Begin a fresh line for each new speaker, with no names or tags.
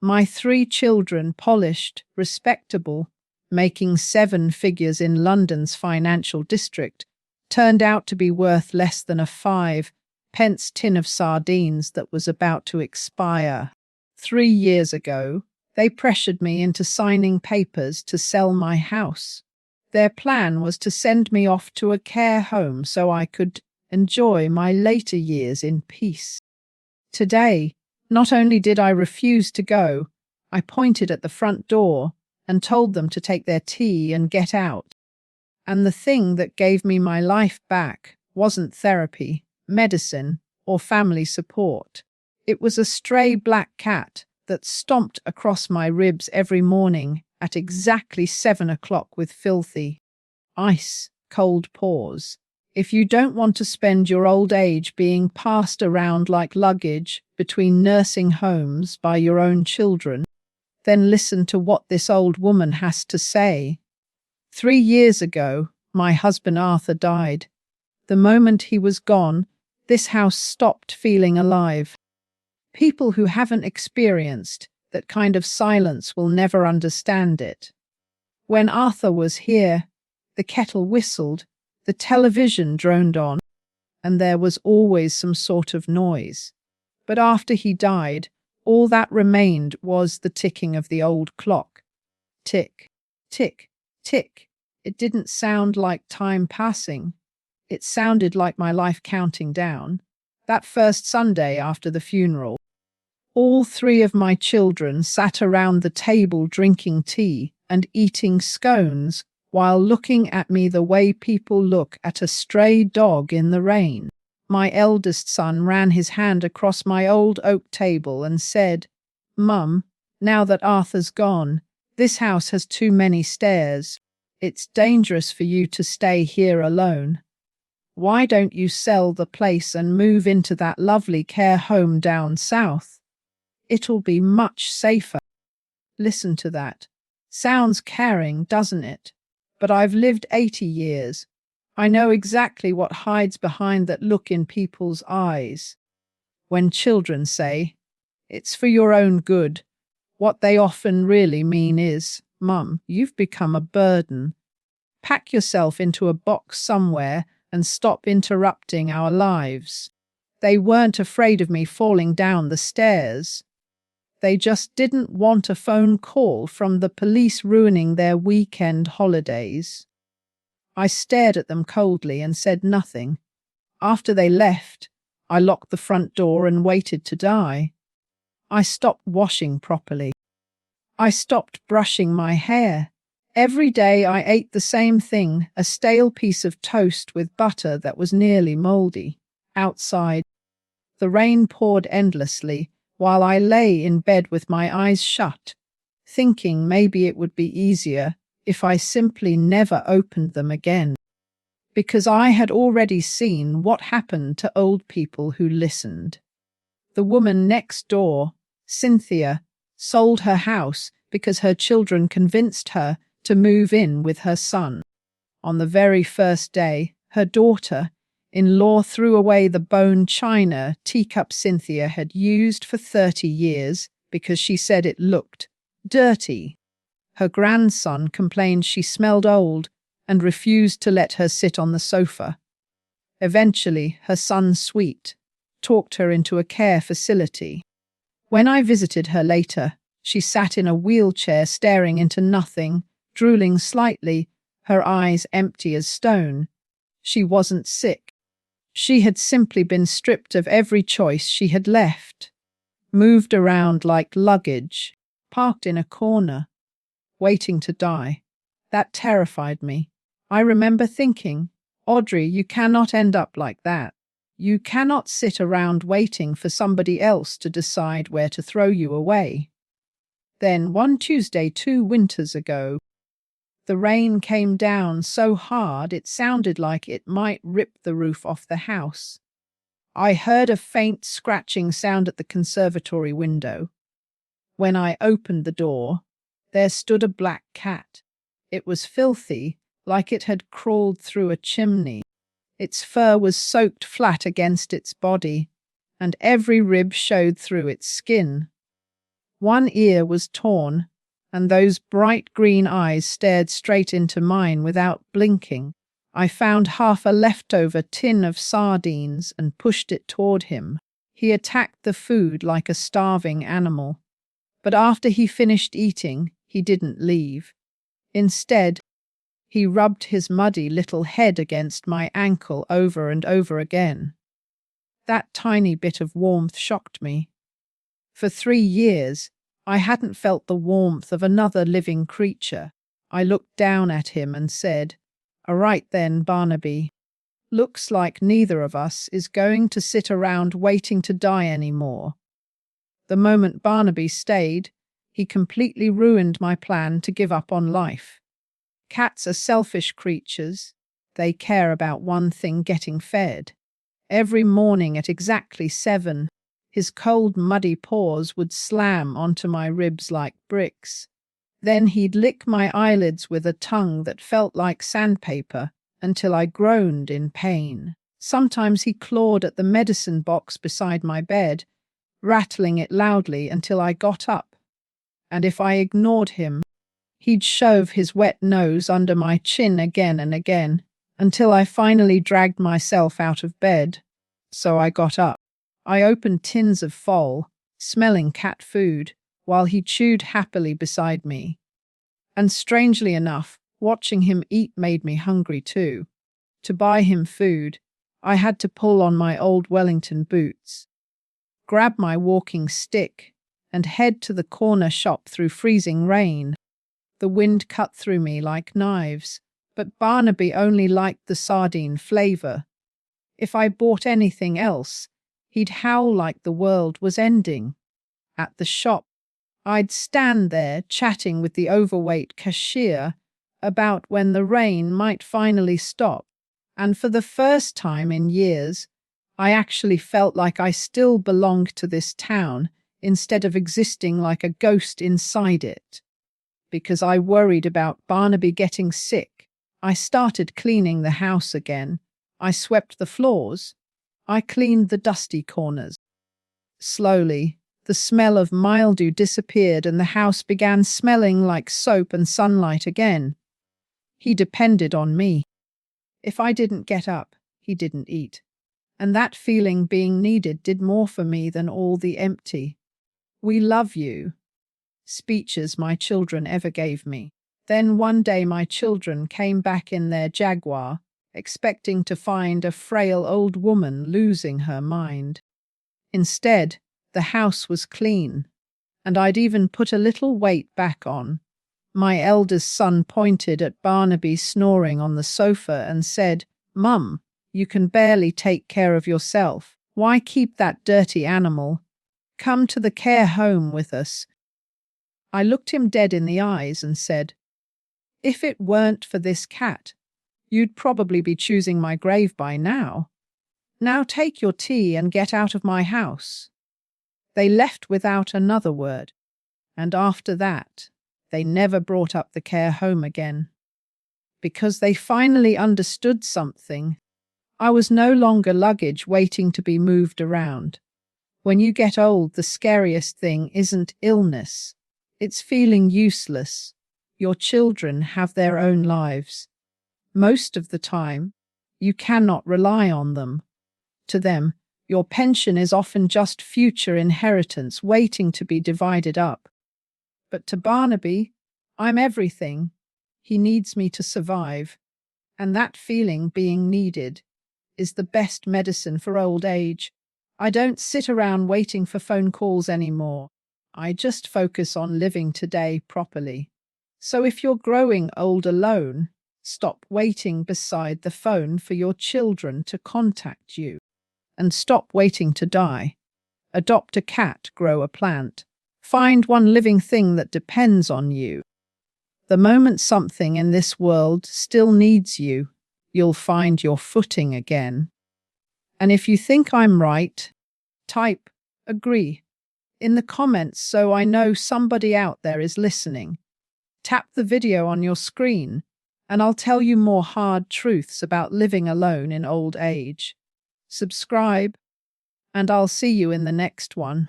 My 3 children, polished, respectable, making 7 figures in London's financial district, turned out to be worth less than a 5-pence tin of sardines that was about to expire. 3 years ago, they pressured me into signing papers to sell my house. Their plan was to send me off to a care home so I could enjoy my later years in peace. Today, not only did I refuse to go, I pointed at the front door and told them to take their tea and get out. And the thing that gave me my life back wasn't therapy, medicine, or family support. It was a stray black cat that stomped across my ribs every morning at exactly 7 o'clock with filthy, ice-cold paws. If you don't want to spend your old age being passed around like luggage between nursing homes by your own children, then listen to what this old woman has to say. 3 years ago, my husband Arthur died. The moment he was gone, this house stopped feeling alive. People who haven't experienced that kind of silence will never understand it. When Arthur was here, the kettle whistled, the television droned on, and there was always some sort of noise. But after he died, all that remained was the ticking of the old clock. Tick, tick, tick. It didn't sound like time passing. It sounded like my life counting down. That first Sunday after the funeral, all 3 of my children sat around the table drinking tea and eating scones while looking at me the way people look at a stray dog in the rain. My eldest son ran his hand across my old oak table and said, "Mum, now that Arthur's gone, this house has too many stairs. It's dangerous for you to stay here alone. Why don't you sell the place and move into that lovely care home down south? It'll be much safer." Listen to that. Sounds caring, doesn't it? But I've lived 80 years. I know exactly what hides behind that look in people's eyes. When children say, "It's for your own good," what they often really mean is, "Mum, you've become a burden. Pack yourself into a box somewhere and stop interrupting our lives." They weren't afraid of me falling down the stairs. They just didn't want a phone call from the police ruining their weekend holidays. I stared at them coldly and said nothing. After they left, I locked the front door and waited to die. I stopped washing properly. I stopped brushing my hair. Every day I ate the same thing, a stale piece of toast with butter that was nearly moldy. Outside, the rain poured endlessly while I lay in bed with my eyes shut, thinking maybe it would be easier if I simply never opened them again. Because I had already seen what happened to old people who listened. The woman next door, Cynthia, sold her house because her children convinced her to move in with her son. On the very first day, her daughter-in-law threw away the bone china teacup Cynthia had used for 30 years because she said it looked dirty. Her grandson complained she smelled old and refused to let her sit on the sofa. Eventually, her son Sweet talked her into a care facility. When I visited her later, she sat in a wheelchair staring into nothing, drooling slightly, her eyes empty as stone. She wasn't sick. She had simply been stripped of every choice she had left, moved around like luggage, parked in a corner, waiting to die. That terrified me. I remember thinking, "Audrey, you cannot end up like that. You cannot sit around waiting for somebody else to decide where to throw you away." Then one Tuesday 2 winters ago, the rain came down so hard it sounded like it might rip the roof off the house. I heard a faint scratching sound at the conservatory window. When I opened the door, there stood a black cat. It was filthy, like it had crawled through a chimney. Its fur was soaked flat against its body, and every rib showed through its skin. One ear was torn, and those bright green eyes stared straight into mine without blinking. I found half a leftover tin of sardines and pushed it toward him. He attacked the food like a starving animal. But after he finished eating, he didn't leave. Instead, he rubbed his muddy little head against my ankle over and over again. That tiny bit of warmth shocked me. For 3 years, I hadn't felt the warmth of another living creature. I looked down at him and said, "All right then, Barnaby. Looks like neither of us is going to sit around waiting to die anymore." The moment Barnaby stayed, he completely ruined my plan to give up on life. Cats are selfish creatures. They care about one thing: getting fed. Every morning at exactly 7, his cold, muddy paws would slam onto my ribs like bricks. Then he'd lick my eyelids with a tongue that felt like sandpaper until I groaned in pain. Sometimes he clawed at the medicine box beside my bed, rattling it loudly until I got up. And if I ignored him, he'd shove his wet nose under my chin again and again until I finally dragged myself out of bed. So I got up. I opened tins of foal, smelling cat food, while he chewed happily beside me. And strangely enough, watching him eat made me hungry too. To buy him food, I had to pull on my old Wellington boots, grab my walking stick, and head to the corner shop through freezing rain. The wind cut through me like knives, but Barnaby only liked the sardine flavor. If I bought anything else, he'd howl like the world was ending. At the shop, I'd stand there chatting with the overweight cashier about when the rain might finally stop. And for the first time in years, I actually felt like I still belonged to this town instead of existing like a ghost inside it. Because I worried about Barnaby getting sick, I started cleaning the house again. I swept the floors. I cleaned the dusty corners. Slowly, the smell of mildew disappeared and the house began smelling like soap and sunlight again. He depended on me. If I didn't get up, he didn't eat. And that feeling being needed did more for me than all the empty "we love you" speeches my children ever gave me. Then one day my children came back in their Jaguar, expecting to find a frail old woman losing her mind. Instead, the house was clean, and I'd even put a little weight back on. My eldest son pointed at Barnaby snoring on the sofa and said, "Mum, you can barely take care of yourself. Why keep that dirty animal? Come to the care home with us." I looked him dead in the eyes and said, "If it weren't for this cat, you'd probably be choosing my grave by now. Now take your tea and get out of my house." They left without another word, and after that, they never brought up the care home again. Because they finally understood something. I was no longer luggage waiting to be moved around. When you get old, the scariest thing isn't illness. It's feeling useless. Your children have their own lives. Most of the time, you cannot rely on them. To them, your pension is often just future inheritance waiting to be divided up. But to Barnaby, I'm everything. He needs me to survive. And that feeling, being needed, is the best medicine for old age. I don't sit around waiting for phone calls anymore. I just focus on living today properly. So if you're growing old alone, stop waiting beside the phone for your children to contact you. And stop waiting to die. Adopt a cat, grow a plant. Find one living thing that depends on you. The moment something in this world still needs you, you'll find your footing again. And if you think I'm right, type "agree" in the comments so I know somebody out there is listening. Tap the video on your screen, and I'll tell you more hard truths about living alone in old age. Subscribe, and I'll see you in the next one.